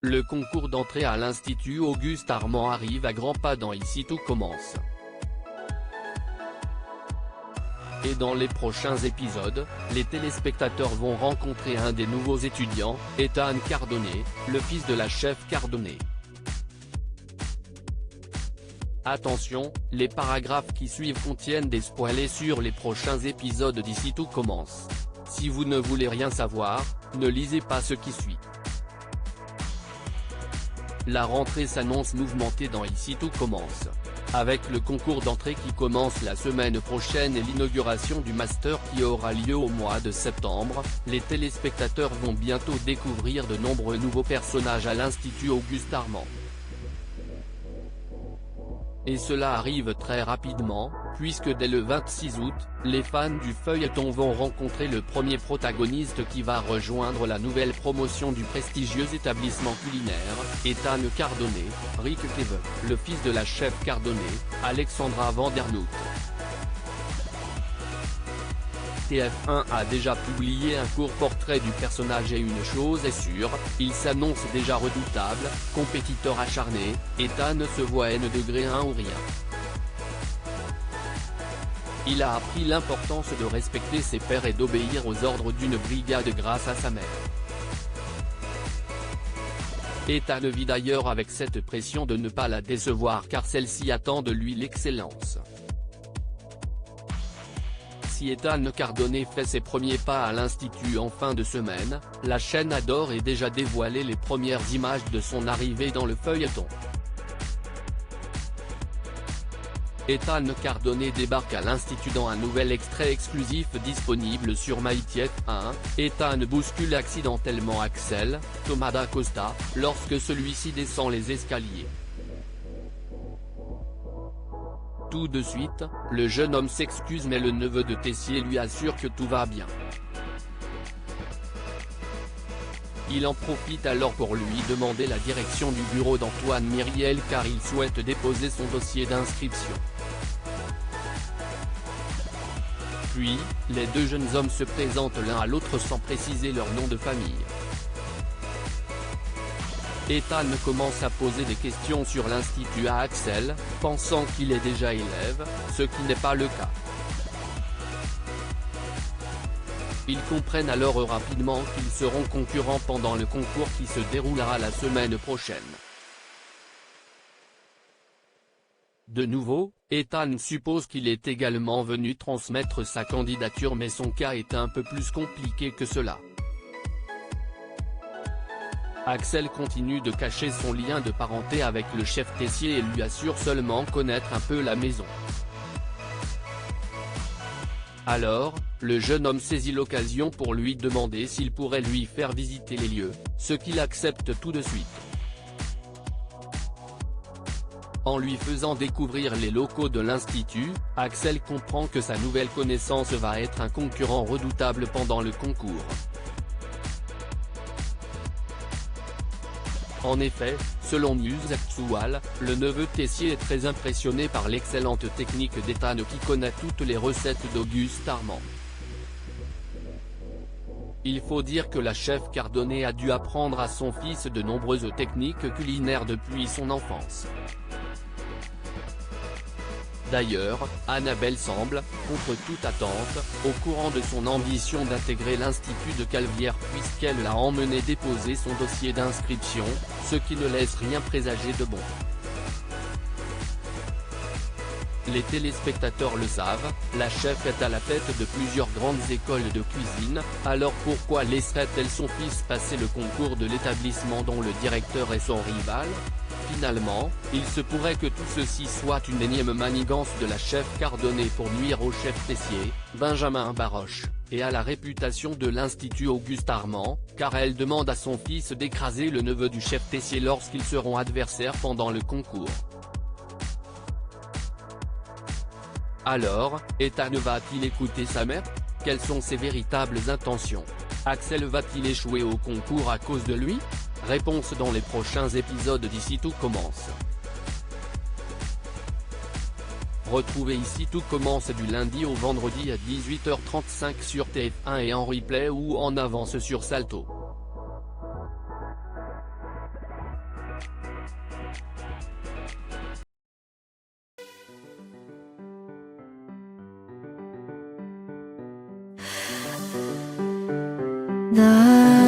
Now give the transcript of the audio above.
Le concours d'entrée à l'Institut Auguste Armand arrive à grands pas dans Ici tout commence. Et dans les prochains épisodes, les téléspectateurs vont rencontrer un des nouveaux étudiants, Ethan Cardonnet, le fils de la chef Cardonnet. Attention, les paragraphes qui suivent contiennent des spoilers sur les prochains épisodes d'Ici tout commence. Si vous ne voulez rien savoir, ne lisez pas ce qui suit. La rentrée s'annonce mouvementée dans Ici tout commence. Avec le concours d'entrée qui commence la semaine prochaine et l'inauguration du master qui aura lieu au mois de septembre, les téléspectateurs vont bientôt découvrir de nombreux nouveaux personnages à l'Institut Auguste Armand. Et cela arrive très rapidement, puisque dès le 26 août, les fans du feuilleton vont rencontrer le premier protagoniste qui va rejoindre la nouvelle promotion du prestigieux établissement culinaire, Ethan Cardonnet, Rick Kevin, le fils de la chef Cardonnet, Alexandra Vandernoot. TF1 a déjà publié un court portrait du personnage et une chose est sûre, il s'annonce déjà redoutable, compétiteur acharné, Ethan se voit N degré 1 ou rien. Il a appris l'importance de respecter ses pairs et d'obéir aux ordres d'une brigade grâce à sa mère. Ethan vit d'ailleurs avec cette pression de ne pas la décevoir car celle-ci attend de lui l'excellence. Si Ethan Cardonnet fait ses premiers pas à l'Institut en fin de semaine, la chaîne a d'ores et déjà dévoilé les premières images de son arrivée dans le feuilleton. Ethan Cardonnet débarque à l'Institut dans un nouvel extrait exclusif disponible sur MyTF1. Ethan bouscule accidentellement Axel, Thomas d'Acosta, lorsque celui-ci descend les escaliers. Tout de suite, le jeune homme s'excuse mais le neveu de Tessier lui assure que tout va bien. Il en profite alors pour lui demander la direction du bureau d'Antoine Myriel car il souhaite déposer son dossier d'inscription. Puis, les deux jeunes hommes se présentent l'un à l'autre sans préciser leur nom de famille. Ethan commence à poser des questions sur l'Institut à Axel, pensant qu'il est déjà élève, ce qui n'est pas le cas. Ils comprennent alors rapidement qu'ils seront concurrents pendant le concours qui se déroulera la semaine prochaine. De nouveau, Ethan suppose qu'il est également venu transmettre sa candidature mais son cas est un peu plus compliqué que cela. Axel continue de cacher son lien de parenté avec le chef Tessier et lui assure seulement connaître un peu la maison. Alors, le jeune homme saisit l'occasion pour lui demander s'il pourrait lui faire visiter les lieux, ce qu'il accepte tout de suite. En lui faisant découvrir les locaux de l'Institut, Axel comprend que sa nouvelle connaissance va être un concurrent redoutable pendant le concours. En effet, selon News Actual, le neveu Tessier est très impressionné par l'excellente technique d'Ethan qui connaît toutes les recettes d'Auguste Armand. Il faut dire que la chef Cardonnet a dû apprendre à son fils de nombreuses techniques culinaires depuis son enfance. D'ailleurs, Annabelle semble, contre toute attente, au courant de son ambition d'intégrer l'Institut de Calvière puisqu'elle l'a emmené déposer son dossier d'inscription, ce qui ne laisse rien présager de bon. Les téléspectateurs le savent, la chef est à la tête de plusieurs grandes écoles de cuisine, alors pourquoi laisserait-elle son fils passer le concours de l'établissement dont le directeur est son rival ? Finalement, il se pourrait que tout ceci soit une énième manigance de la chef Cardonnet pour nuire au chef Tessier, Benjamin Baroche, et à la réputation de l'Institut Auguste Armand, car elle demande à son fils d'écraser le neveu du chef Tessier lorsqu'ils seront adversaires pendant le concours. Alors, Ethan va-t-il écouter sa mère ? Quelles sont ses véritables intentions ? Axel va-t-il échouer au concours à cause de lui ? Réponse dans les prochains épisodes d'Ici tout commence. Retrouvez Ici tout commence du lundi au vendredi à 18h35 sur TF1 et en replay ou en avance sur Salto. The